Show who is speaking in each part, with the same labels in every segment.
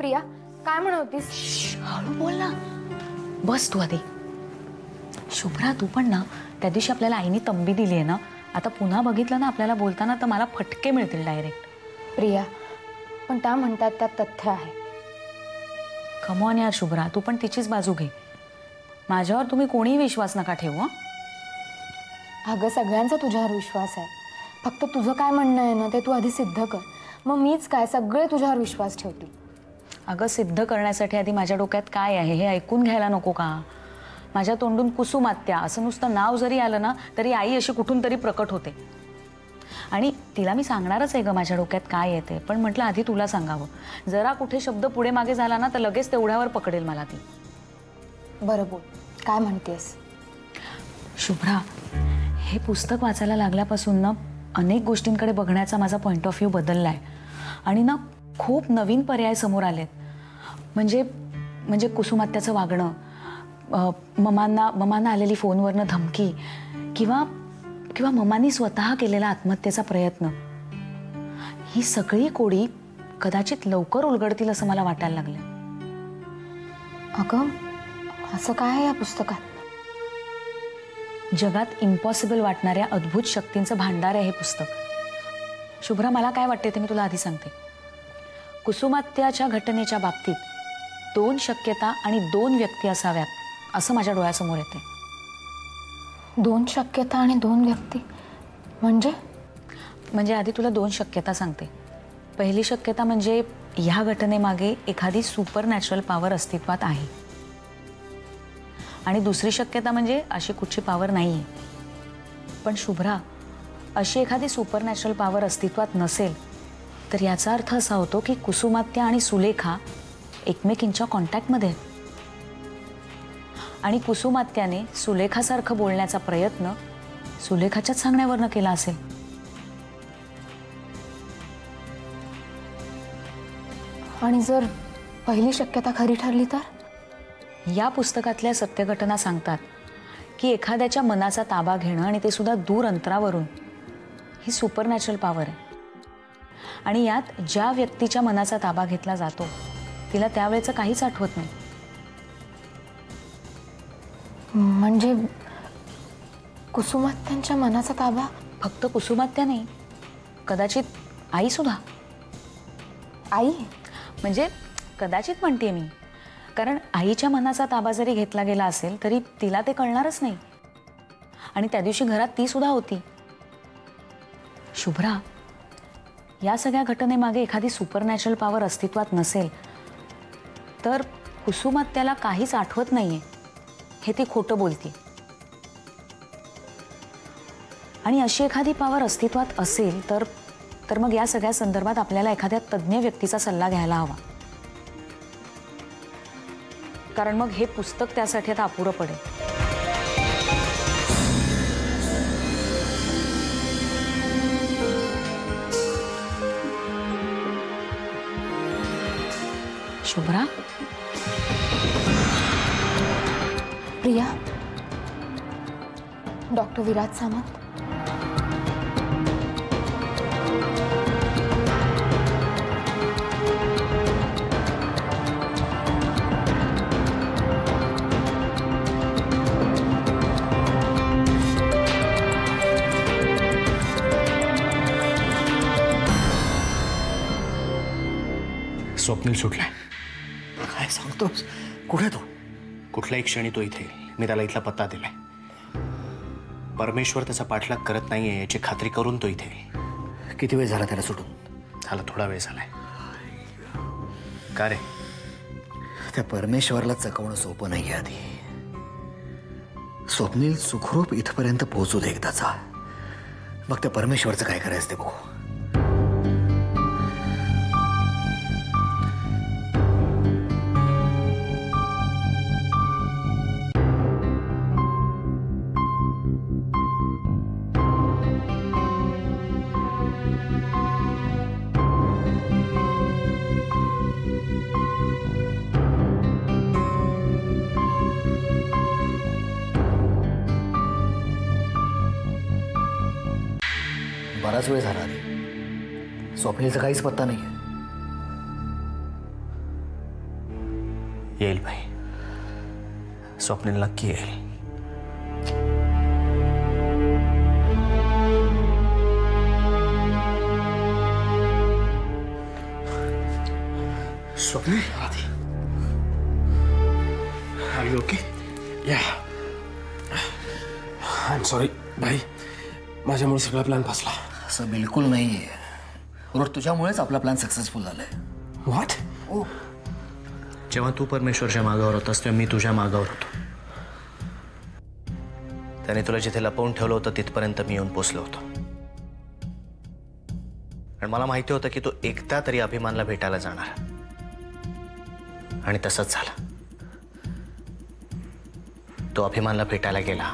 Speaker 1: प्रिया, काय म्हणतेस?
Speaker 2: हळू बोल ना. बस तू आधी. शुभ्रा, तू पण ना त्या दिवशी आपल्याला आईने तंबी दिली आहे ना, आता पुन्हा बघितलं ना आपल्याला बोलताना तर मला फटके मिळतील डायरेक्ट.
Speaker 1: प्रिया, पण त्या म्हणतात त्यात तथ्य आहे.
Speaker 2: कम ऑन यार शुभ्रा, तू पण तिचीच बाजू घे. माझ्यावर तुम्ही कोणीही विश्वास नका ठेवू.
Speaker 1: अगं, सगळ्यांचा तुझ्यावर विश्वास आहे. फक्त तुझं काय म्हणणं आहे ना ते तू आधी सिद्ध कर. मग मीच काय, सगळे तुझ्यावर विश्वास ठेवतील.
Speaker 2: अगं, सिद्ध करण्यासाठी आधी माझ्या डोक्यात काय आहे हे ऐकून घ्यायला नको का? माझ्या तोंडून कुसुमात्या असं नुसतं नाव जरी आलं ना तरी आई अशी कुठून तरी प्रकट होते. आणि तिला मी सांगणारच आहे ग माझ्या डोक्यात काय येते, पण म्हटलं आधी तुला सांगावं. जरा कुठे शब्द पुढे मागे झाला ना तर लगेच तेवढ्यावर पकडेल मला ती.
Speaker 1: बरं बोल, काय म्हणतेस?
Speaker 2: शुभ्रा, हे पुस्तक वाचायला लागल्यापासून ना अनेक गोष्टींकडे बघण्याचा माझा पॉइंट ऑफ व्ह्यू बदललाय आणि ना खूप नवीन पर्याय समोर आलेत. म्हणजे कुसुमात्याचं वागणं, ममांना आलेली फोनवरनं धमकी किंवा ममांनी स्वतः केलेला आत्महत्येचा प्रयत्न, ही सगळी कोडी कदाचित लवकर उलगडतील असं मला वाटायला लागले.
Speaker 1: अगं, असं काय आहे या पुस्तकात?
Speaker 2: जगात इम्पॉसिबल वाटणाऱ्या अद्भुत शक्तींचं भांडार आहे हे पुस्तक. शुभ्रा, मला काय वाटते ते मी तुला आधी सांगते. कुसुमात्याच्या घटनेच्या बाबतीत 2 शक्यता आणि 2 व्यक्ती असाव्यात असं माझ्या डोळ्यासमोर येते.
Speaker 1: 2 शक्यता आणि 2 व्यक्ती म्हणजे
Speaker 2: आधी तुला 2 शक्यता सांगते. पहिली शक्यता म्हणजे ह्या घटनेमागे एखादी सुपर नॅचरल पॉवर अस्तित्वात आहे. आणि दुसरी शक्यता म्हणजे अशी कुठची पॉवर नाहीये. पण शुभ्रा, अशी एखादी सुपर नॅचरल पॉवर अस्तित्वात नसेल तर याचा अर्थ असा होतो की कुसुमात्या आणि सुलेखा एकमेकींच्या कॉन्टॅक्टमध्ये आहेत. आणि कुसुमात्याने सुलेखासारखं बोलण्याचा प्रयत्न सुलेखाच्याच सांगण्यावरनं केला असेल.
Speaker 1: आणि जर पहिली शक्यता खरी ठरली तर?
Speaker 2: या पुस्तकातल्या सत्यघटना सांगतात की एखाद्याच्या मनाचा ताबा घेणं आणि ते सुद्धा दूर अंतरावरून ही सुपर नॅचरल पॉवर आहे. आणि यात ज्या व्यक्तीच्या मनाचा ताबा घेतला जातो तिला त्यावेळेचं काहीच आठवत नाही.
Speaker 1: म्हणजे कुसुमात्यांच्या मनाचा ताबा?
Speaker 2: फक्त कुसुमात्या नाही, कदाचित आई सुद्धा.
Speaker 1: आई
Speaker 2: म्हणजे कदाचित म्हणते मी, कारण आईच्या मनाचा ताबा जरी घेतला गेला असेल तरी तिला ते कळणारच नाही. आणि त्या दिवशी घरात ती सुद्धा होती. शुभ्रा, या सगळ्या घटनेमागे एखादी सुपर नॅचरल पॉवर अस्तित्वात नसेल तर कुसुमात्याला काहीच आठवत नाहीये हे ती खोटं बोलते. आणि अशी एखादी पॉवर अस्तित्वात असेल तर मग या सगळ्या संदर्भात आपल्याला एखाद्या तज्ञ व्यक्तीचा सल्ला घ्यायला हवा. कारण मग हे पुस्तक त्यासाठी आता अपुरं पडेल. शुभ्रा,
Speaker 1: प्रिया, डॉक्टर विराज सामंत.
Speaker 3: स्वप्नील सुटलाय.
Speaker 4: काय सांगतोस? कुठे तो?
Speaker 3: कुठल्याही क्षणी तो इथे. मी त्याला इथला पत्ता दिलाय. परमेश्वर त्याचा पाठलाग करत नाहीये याची खात्री करून तो इथे.
Speaker 4: किती वेळ झाला त्याला सुटून?
Speaker 3: झाला, थोडा वेळ झालाय. का रे?
Speaker 4: त्या परमेश्वरला चकवणं सोपं नाही. आधी स्वप्नील सुखरूप इथपर्यंत पोहोचू दे एकदाचा, मग त्या परमेश्वरचं काय करायचं ते बघू. बराच वेळ झाला आधी. स्वप्नीलचा काहीच पत्ता नाहीये.
Speaker 3: येईल बाई, स्वप्नील नक्की येईल. Swapnil, are you okay?
Speaker 5: Yeah, I am sorry भाई, माझ्यामुळे सगळा प्लॅन फसला.
Speaker 4: असं बिलकुल नाहीये. उलट तुझ्यामुळेच आपला प्लॅन सक्सेसफुल झालाय.
Speaker 5: व्हॉट?
Speaker 4: ओ,
Speaker 3: जेव्हा तू परमेश्वरच्या मागावर होतास तेव्हा मी तुझ्या मागावर होतो. त्याने तुला जिथे लपवून ठेवलं होतं तिथपर्यंत मी येऊन पोचलो होतो. आणि मला माहिती होतं की तू एकदा तरी अभिमानला भेटायला जाणार, आणि तसंच झालं. तो अभिमानला भेटायला गेला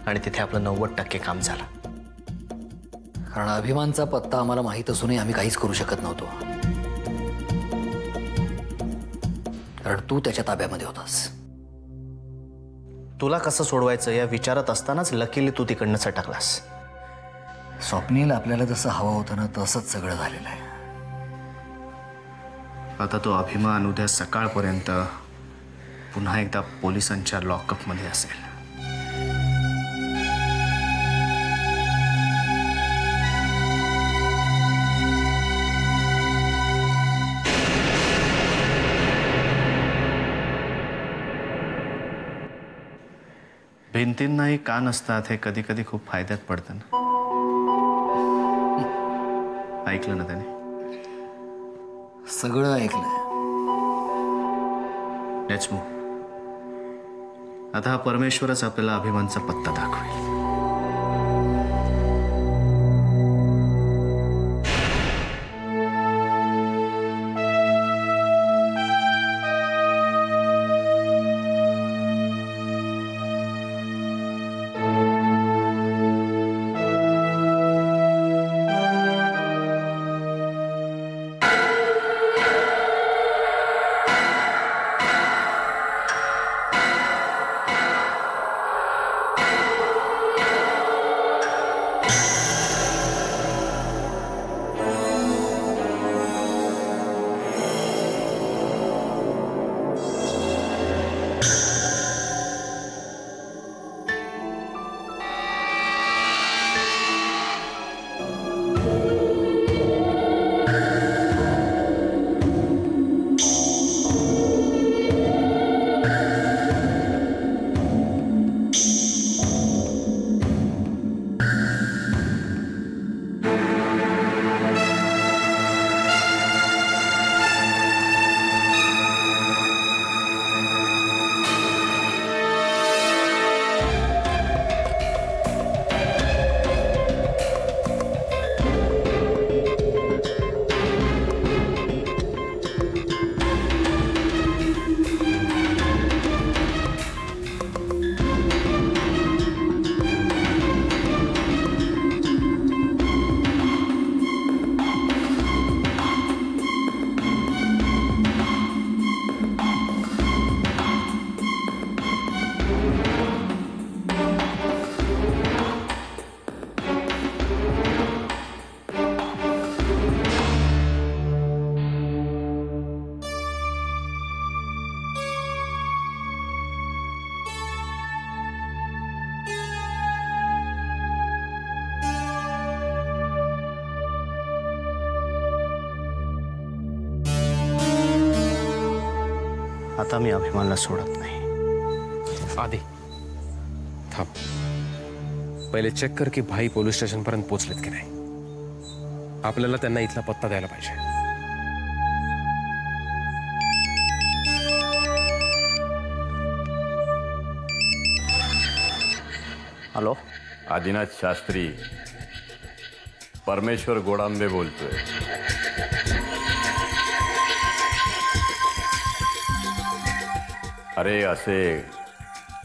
Speaker 3: आणि तिथे आपलं 90% काम झालं.
Speaker 4: कारण अभिमानचा पत्ता आम्हाला माहीत असूनही आम्ही काहीच करू शकत नव्हतो, कारण तू त्याच्या ताब्यामध्ये होतास.
Speaker 3: तुला कसं सोडवायचं या विचारात असतानाच लकीली तू तिकडनं सटकलास.
Speaker 4: स्वप्नील आपल्याला जसं हवं होतं ना तसंच सगळं झालेलं आहे.
Speaker 3: आता तो अभिमान उद्या सकाळपर्यंत पुन्हा एकदा पोलिसांच्या लॉकअपमध्ये असेल. भिंतींनाही कान असतात हे कधी कधी खूप फायद्यात पडतं ना. ऐकलं ना त्याने?
Speaker 4: सगळं ऐकलंय.
Speaker 3: Let's move. आता हा परमेश्वरच आपल्याला अभिमानचा पत्ता दाखवेल. आता मी अभिमानला सोडत नाही.
Speaker 5: आधी थांब, पहिले चेक कर की भाई पोलीस स्टेशन पर्यंत पोहोचलेत की नाही. आपल्याला त्यांना इथला पत्ता द्यायला पाहिजे.
Speaker 3: हॅलो,
Speaker 6: आदिनाथ शास्त्री, परमेश्वर गोडांबे बोलतोय. अरे असे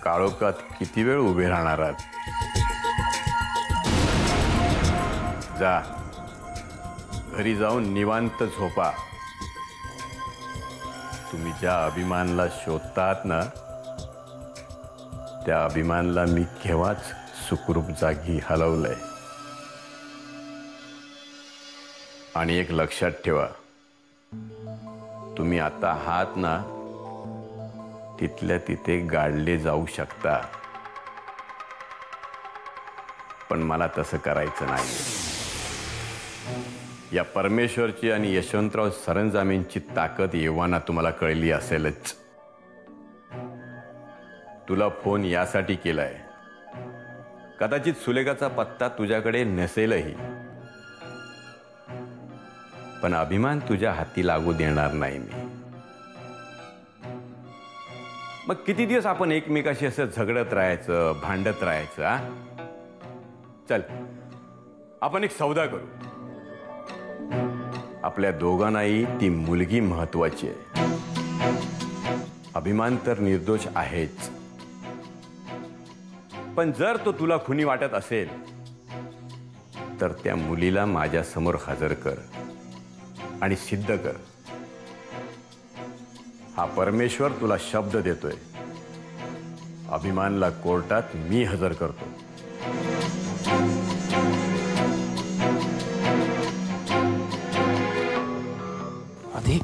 Speaker 6: काळोखात किती वेळ उभे राहणार आहात? जा, घरी जाऊन निवांत झोपा. तुम्ही ज्या अभिमानला शोधतात ना, त्या अभिमानला मी केव्हाच सुखरूप जागी हलवलंय. आणि एक लक्षात ठेवा, तुम्ही आता आहात ना तिथल्या तिथे गाडले जाऊ शकतात, पण मला तसं करायचं नाही. या परमेश्वरची आणि यशवंतराव सरंजामेंची ताकद येवाना तुम्हाला कळली असेलच. तुला फोन यासाठी केलाय, कदाचित सुलेखाचा पत्ता तुझ्याकडे नसेलही, पण अभिमान तुझ्या हाती लागू देणार नाही मी. मग किती दिवस आपण एकमेकाशी असं झगडत राहायचं, भांडत राहायचं? हा, चल आपण एक सौदा करू. आपल्या दोघांनाही ती मुलगी महत्वाची आहे. अभिमान तर निर्दोष आहेच, पण जर तो तुला खुनी वाटत असेल तर त्या मुलीला माझ्या समोर हजर कर आणि सिद्ध कर. हा परमेश्वर तुला शब्द देतोय, अभिमानला कोर्टात मी हजर करतो.
Speaker 5: आधी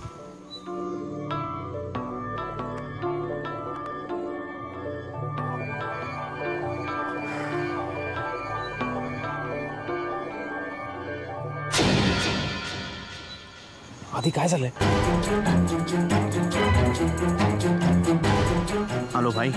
Speaker 5: आधी काय झालंय?
Speaker 3: आलो भाई.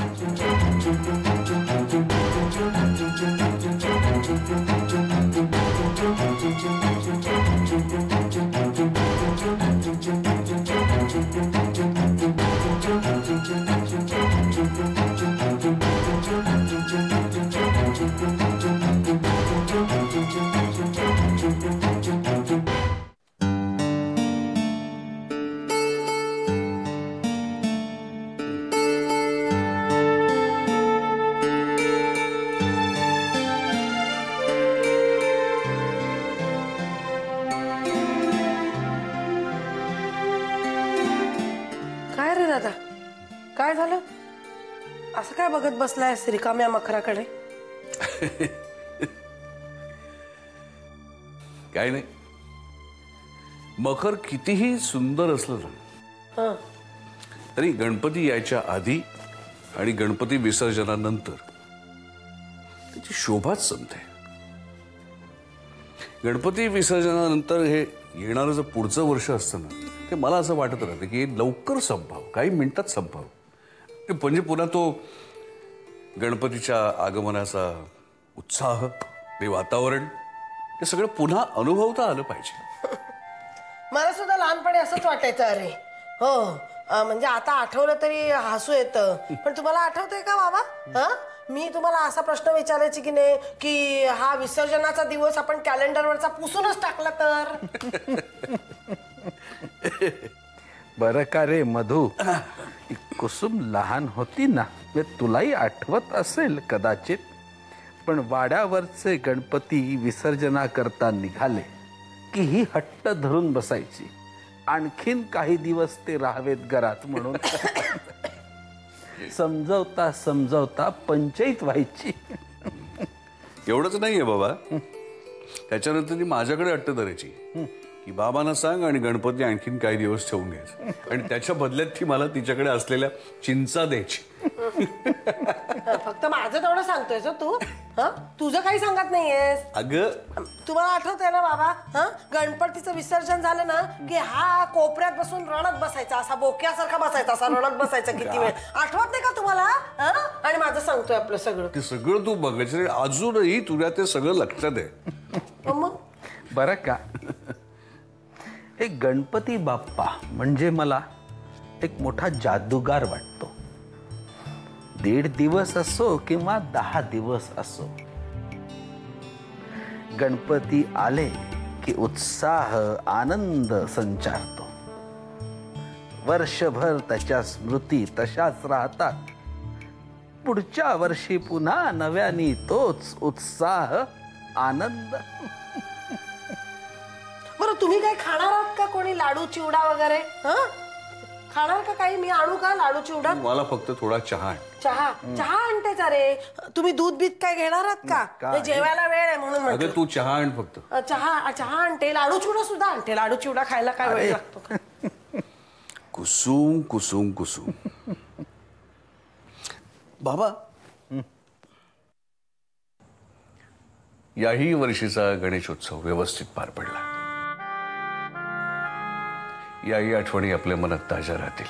Speaker 7: काय रे दादा, काय झालं? असं काय बघत बसलाय रिकाम्या मखराकडे?
Speaker 8: काय नाही, मखर कितीही सुंदर असलं ना तरी गणपती यायच्या आधी आणि गणपती विसर्जनानंतर त्याची शोभाच संपते. गणपती विसर्जनानंतर हे येणारं जर पुढचं वर्ष असतं ना, ते मला असं वाटत राहतं की लवकर संपावं, काही मिनिटात संपावं. म्हणजे पुन्हा तो गणपतीच्या आगमनाचा उत्साह, ते वातावरण, हे सगळं पुन्हा अनुभवता आलं पाहिजे.
Speaker 7: मला सुद्धा लहानपणी असंच वाटायचं. अरे हो, म्हणजे आता आठवलं तरी हसू येतं. पण तुम्हाला आठवतंय का बाबा? मी तुम्हाला असा प्रश्न विचारायची की नाही की हा विसर्जनाचा दिवस आपण कॅलेंडरवरचा पुसूनच टाकला तर?
Speaker 9: बरं का रे मधू, कुसुम लहान होती ना, तुलाही आठवत असेल कदाचित, पण वाड्यावरचे गणपती विसर्जना करता निघाले की ही हट्ट धरून बसायची, आणखीन काही दिवस ते राहावेत घरात म्हणून. समजवता समजवता पंचायत व्हायची.
Speaker 8: एवढंच नाहीये बाबा, त्याच्यानंतर ती माझ्याकडे अट्ट धरायची की बाबांना सांग आणि गणपती आणखीन काही दिवस ठेवून घ्यायचं, आणि त्याच्या बदल्यात ती मला तिच्याकडे असलेल्या चिंचा द्यायची.
Speaker 7: फक्त माझं तेवढं सांगतोय तू? तुझं काही सांगत नाहीयेस.
Speaker 8: अगं
Speaker 7: तुम्हाला आठवतंय ना बाबा, गणपतीचं विसर्जन झालं ना की हा कोपऱ्यात बसून रडत बसायचा, असा बोक्यासारखा बसायचा, असा रडत बसायचा किती वेळ. आठवत नाही का तुम्हाला? आणि माझं सांगतोय आपलं सगळं.
Speaker 8: ते सगळं तू बघायचं, अजूनही तुला ते सगळं लक्षात आहे.
Speaker 7: मग
Speaker 9: बरं का, एक गणपती बाप्पा म्हणजे मला एक मोठा जादूगार वाटतो. 1.5 दिवस असो किंवा 10 दिवस असो, गणपती आले की उत्साह, आनंद संचारतो. वर्षभर त्याच्या स्मृती तशाच राहतात. पुढच्या वर्षी पुन्हा नव्याने तोच उत्साह, आनंद.
Speaker 7: बरं, तुम्ही काय खाणार आहात का? कोणी लाडू चिवडा वगैरे खाणार का? काही मी आणू का लाडू चिवडा?
Speaker 8: मला फक्त थोडा चहा.
Speaker 7: चहा आणतेच. अरे तुम्ही दूध बीत काय घेणार आहात का? जेवायला वेळ आहे म्हणून.
Speaker 8: अगं तू चहा आण फक्त.
Speaker 7: चहा आणते, लाडू चिवडा सुद्धा आणते. लाडू चिवडा खायला काय वेळ लागतो का?
Speaker 8: कुसुम कुसुम कुसुम, बाबा याही वर्षीचा गणेशोत्सव व्यवस्थित पार पडला. याही आठवणी आपल्या मनात ताज्या राहतील.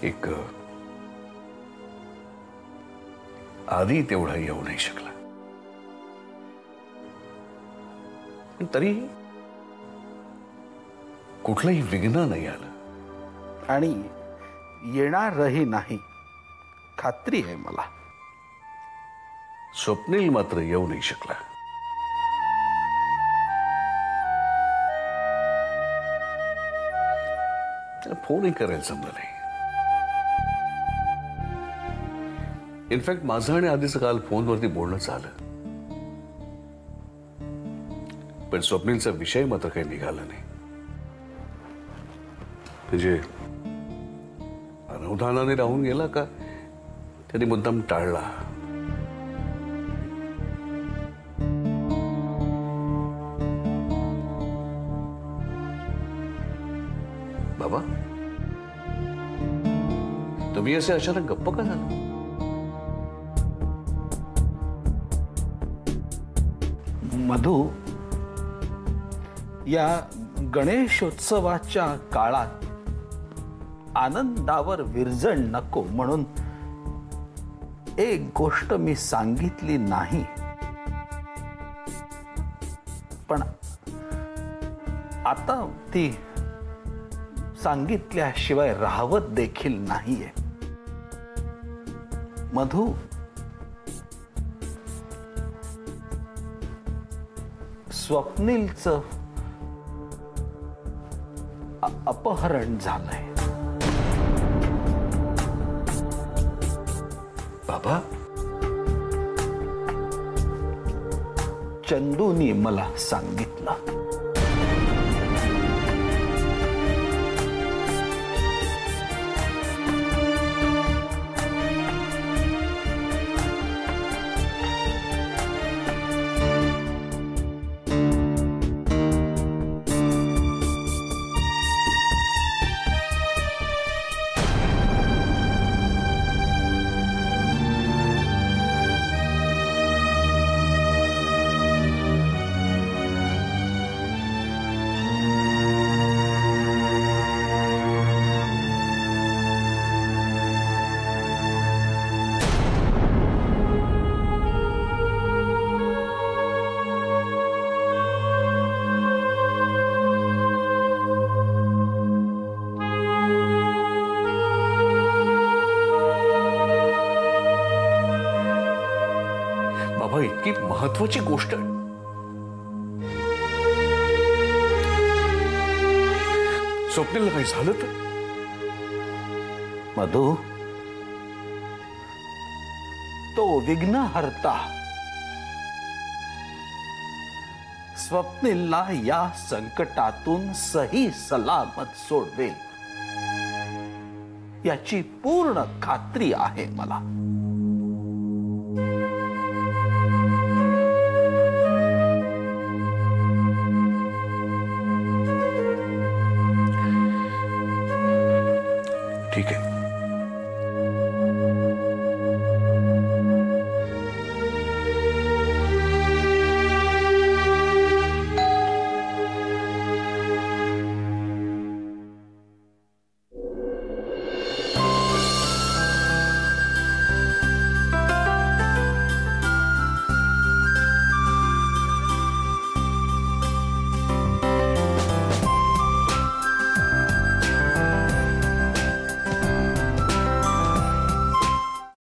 Speaker 8: एक आधी तेवढा येऊ नाही शकला, पण तरी कुठलंही विघ्न नाही आलं
Speaker 9: आणि येणारही नाही, खात्री आहे मला.
Speaker 8: स्वप्नील मात्र येऊ नाही शकला. त्याला फोनही करायला जमलं नाही. इनफॅक्ट माझं आणि आधीचं काल फोनवरती बोलणं झालं, पण स्वप्नीलचा विषय मात्र काही निघाला नाही. म्हणजे अनवधानाने राहून गेला का त्यांनी मुद्दाम टाळला. बाबा तुम्ही असे अचानक गप्प का झाला?
Speaker 9: मधू, या गणेशोत्सवाच्या काळात आनंदावर विरजण नको म्हणून एक गोष्ट मी सांगितली नाही, पण आता ती सांगितल्याशिवाय राहवत देखील नाहीये. मधू, स्वप्नीलचं अपहरण झालंय.
Speaker 8: बाबा
Speaker 9: चंदूनी मला सांगितलं.
Speaker 8: बाबा इतकी महत्वाची गोष्ट, स्वप्नीलला काही झालं तर?
Speaker 9: मधू, तो विघ्नहर्ता स्वप्नीलला या संकटातून सही सलामत सोडवेल याची पूर्ण खात्री आहे मला.
Speaker 8: ठीक आहे,